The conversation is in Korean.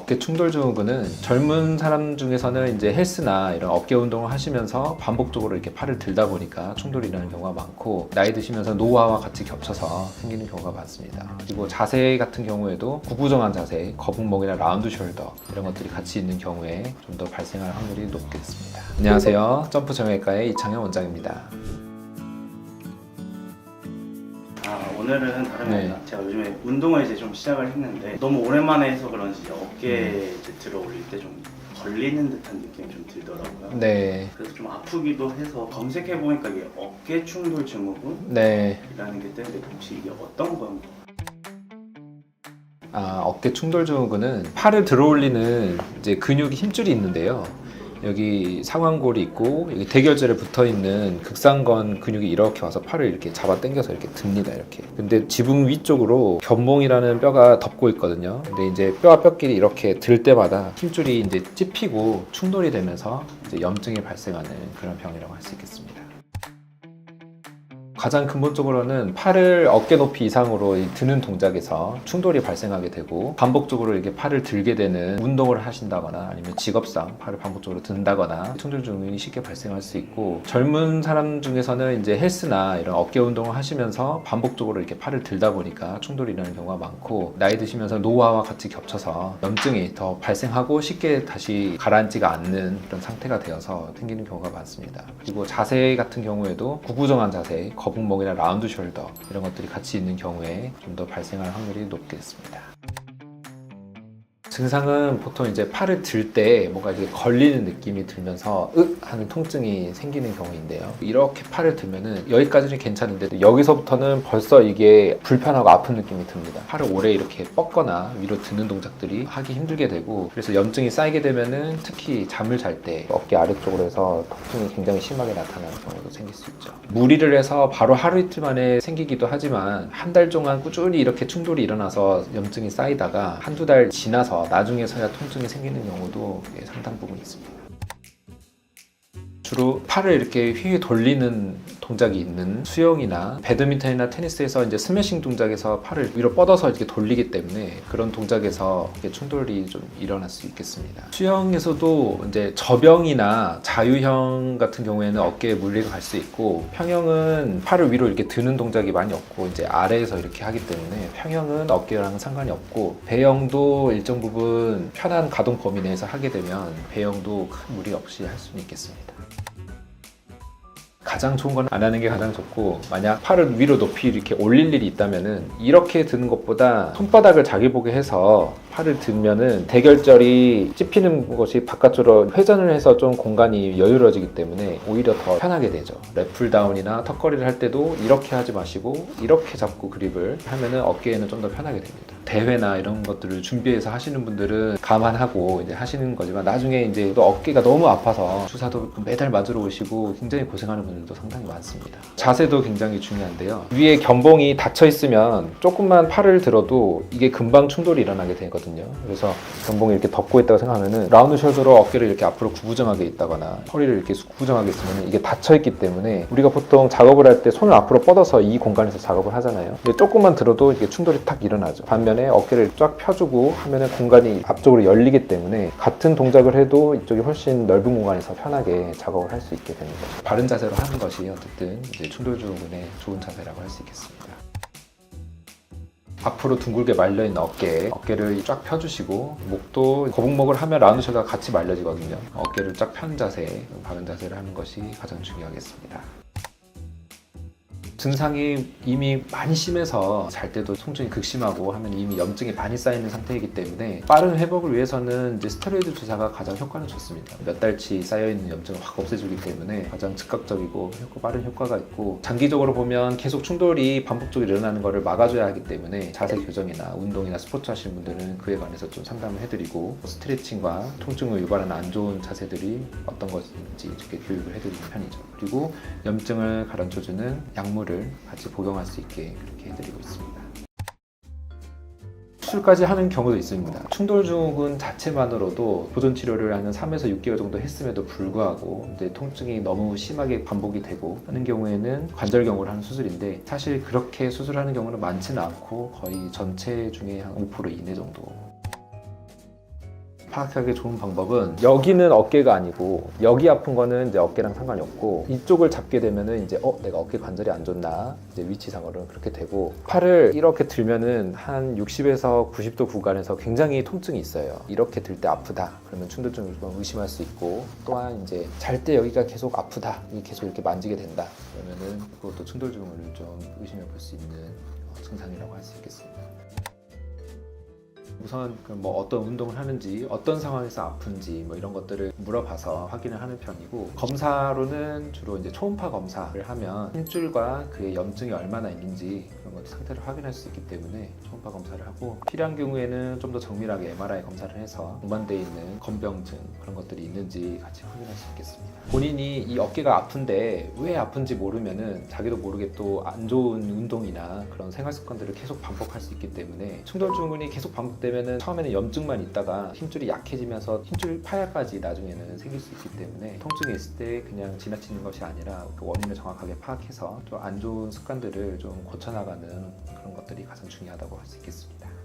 어깨 충돌 증후군은 젊은 사람 중에서는 이제 헬스나 이런 어깨 운동을 하시면서 반복적으로 이렇게 팔을 들다 보니까 충돌이 일어나는 경우가 많고, 나이 드시면서 노화와 같이 겹쳐서 생기는 경우가 많습니다. 그리고 자세 같은 경우에도 구부정한 자세, 거북목이나 라운드 숄더 이런 것들이 같이 있는 경우에 좀 더 발생할 확률이 높겠습니다. 안녕하세요. 점프 정형외과의 이창현 원장입니다. 오늘은 다름이 아니라 제가 요즘에 운동을 이제 좀 시작을 했는데 너무 오랜만에 해서 그런지 어깨에 이제 들어올릴 때 좀 걸리는 듯한 느낌이 좀 들더라고요. 네. 그래서 좀 아프기도 해서 검색해 보니까 이게 어깨 충돌 증후군이라는 네. 게 뜨는데 혹시 이게 어떤 건가요? 어깨 충돌 증후군은 팔을 들어올리는 이제 근육이 힘줄이 있는데요. 여기 상완골이 있고 여기 대결절에 붙어 있는 극상건 근육이 이렇게 와서 팔을 이렇게 잡아 당겨서 이렇게 듭니다. 이렇게. 근데 지붕 위쪽으로 견봉이라는 뼈가 덮고 있거든요. 근데 이제 뼈와 뼈끼리 이렇게 들 때마다 힘줄이 이제 찝히고 충돌이 되면서 이제 염증이 발생하는 그런 병이라고 할 수 있겠습니다. 가장 근본적으로는 팔을 어깨 높이 이상으로 드는 동작에서 충돌이 발생하게 되고, 반복적으로 이렇게 팔을 들게 되는 운동을 하신다거나 아니면 직업상 팔을 반복적으로 든다거나 충돌 증후군이 쉽게 발생할 수 있고, 젊은 사람 중에서는 이제 헬스나 이런 어깨 운동을 하시면서 반복적으로 이렇게 팔을 들다 보니까 충돌이 일어나는 경우가 많고, 나이 드시면서 노화와 같이 겹쳐서 염증이 더 발생하고 쉽게 다시 가라앉지가 않는 그런 상태가 되어서 생기는 경우가 많습니다. 그리고 자세 같은 경우에도 구부정한 자세, 거북목이나 라운드 숄더 이런 것들이 같이 있는 경우에 좀 더 발생할 확률이 높겠습니다. 증상은 보통 이제 팔을 들 때 뭔가 이렇게 걸리는 느낌이 들면서 으 하는 통증이 생기는 경우인데요. 이렇게 팔을 들면은 여기까지는 괜찮은데 여기서부터는 벌써 이게 불편하고 아픈 느낌이 듭니다. 팔을 오래 이렇게 뻗거나 위로 드는 동작들이 하기 힘들게 되고, 그래서 염증이 쌓이게 되면은 특히 잠을 잘 때 어깨 아래쪽으로 해서 통증이 굉장히 심하게 나타나는 경우도 생길 수 있죠. 무리를 해서 바로 하루 이틀 만에 생기기도 하지만 한 달 동안 꾸준히 이렇게 충돌이 일어나서 염증이 쌓이다가 한두 달 지나서 나중에서야 통증이 생기는 경우도 상당 부분 있습니다. 주로 팔을 이렇게 휘휘 돌리는 동작이 있는 수영이나 배드민턴이나 테니스에서 이제 스매싱 동작에서 팔을 위로 뻗어서 이렇게 돌리기 때문에 그런 동작에서 충돌이 좀 일어날 수 있겠습니다. 수영에서도 이제 저병이나 자유형 같은 경우에는 어깨에 물리가 갈 수 있고, 평형은 팔을 위로 이렇게 드는 동작이 많이 없고 이제 아래에서 이렇게 하기 때문에 평형은 어깨랑 상관이 없고, 배영도 일정 부분 편한 가동 범위 내에서 하게 되면 배영도 큰 무리 없이 할 수는 있겠습니다. 가장 좋은 건 안 하는 게 가장 좋고, 만약 팔을 위로 높이 이렇게 올릴 일이 있다면은 이렇게 드는 것보다 손바닥을 자기 보게 해서 팔을 들면은 대결절이 찝히는 것이 바깥으로 회전을 해서 좀 공간이 여유로워지기 때문에 오히려 더 편하게 되죠. 랩풀다운이나 턱걸이를 할 때도 이렇게 하지 마시고 이렇게 잡고 그립을 하면은 어깨에는 좀 더 편하게 됩니다. 대회나 이런 것들을 준비해서 하시는 분들은 감안하고 이제 하시는 거지만, 나중에 이제 또 어깨가 너무 아파서 주사도 매달 맞으러 오시고 굉장히 고생하는 분들도 상당히 많습니다. 자세도 굉장히 중요한데요. 위에 견봉이 닫혀 있으면 조금만 팔을 들어도 이게 금방 충돌이 일어나게 되거든요. 그래서 견봉이 이렇게 덮고 있다고 생각하면은 라운드 숄더로 어깨를 이렇게 앞으로 구부정하게 있다거나 허리를 이렇게 구부정하게 있으면 이게 닫혀 있기 때문에 우리가 보통 작업을 할 때 손을 앞으로 뻗어서 이 공간에서 작업을 하잖아요. 근데 조금만 들어도 이게 충돌이 탁 일어나죠. 반면에 어깨를 쫙 펴주고 하면은 공간이 앞쪽으로 열리기 때문에 같은 동작을 해도 이쪽이 훨씬 넓은 공간에서 편하게 작업을 할 수 있게 됩니다. 바른 자세로 하는 것이 어쨌든 이제 충돌 증후군의 좋은 자세라고 할 수 있겠습니다. 앞으로 둥글게 말려있는 어깨를 쫙 펴주시고, 목도 거북목을 하면 라운드 숄더가 같이 말려지거든요. 어깨를 쫙 편 자세, 바른 자세를 하는 것이 가장 중요하겠습니다. 증상이 이미 많이 심해서 잘 때도 통증이 극심하고 하면 이미 염증이 많이 쌓이는 상태이기 때문에 빠른 회복을 위해서는 이제 스테로이드 주사가 가장 효과는 좋습니다. 몇 달치 쌓여있는 염증을 확 없애주기 때문에 가장 즉각적이고 빠른 효과가 있고, 장기적으로 보면 계속 충돌이 반복적으로 일어나는 것을 막아줘야 하기 때문에 자세 교정이나 운동이나 스포츠 하시는 분들은 그에 관해서 좀 상담을 해드리고, 스트레칭과 통증을 유발하는 안 좋은 자세들이 어떤 것인지 이렇게 교육을 해드리는 편이죠. 그리고 염증을 가라앉혀주는 약물을 같이 복용할 수 있게 그렇게 해드리고 있습니다. 수술까지 하는 경우도 있습니다. 충돌 증후군 자체만으로도 보존 치료를 한 3에서 6개월 정도 했음에도 불구하고 이제 통증이 너무 심하게 반복이 되고 하는 경우에는 관절경으로 하는 수술인데, 사실 그렇게 수술하는 경우는 많지는 않고 거의 전체 중에 한 5% 이내 정도. 파악하기 좋은 방법은 여기는 어깨가 아니고 여기 아픈 거는 이제 어깨랑 상관이 없고 이쪽을 잡게 되면은 이제 내가 어깨 관절이 안 좋나 이제 위치상으로는 그렇게 되고 팔을 이렇게 들면은 한 60에서 90도 구간에서 굉장히 통증이 있어요. 이렇게 들 때 아프다 그러면 충돌증을 좀 의심할 수 있고 또한 이제 잘 때 여기가 계속 아프다 계속 이렇게 만지게 된다 그러면은 그것도 충돌증을 좀 의심해 볼 수 있는 증상이라고 할 수 있겠습니다. 우선 뭐 어떤 운동을 하는지 어떤 상황에서 아픈지 뭐 이런 것들을 물어봐서 확인을 하는 편이고 검사로는 주로 이제 초음파 검사를 하면 힘줄과 그의 염증이 얼마나 있는지 그런 것들 상태를 확인할 수 있기 때문에 초음파 검사를 하고 필요한 경우에는 좀 더 정밀하게 MRI 검사를 해서 동반되어 있는 건병증 그런 것들이 있는지 같이 확인할 수 있겠습니다. 본인이 이 어깨가 아픈데 왜 아픈지 모르면은 자기도 모르게 또 안 좋은 운동이나 그런 생활 습관들을 계속 반복할 수 있기 때문에 충돌증후군이 계속 반복되면은 처음에는 염증만 있다가 힘줄이 약해지면서 힘줄 파열까지 나중에는 생길 수 있기 때문에 통증이 있을 때 그냥 지나치는 것이 아니라 그 원인을 정확하게 파악해서 좀 안 좋은 습관들을 좀 고쳐나가는 그런 것들이 가장 중요하다고 할 수 있겠습니다.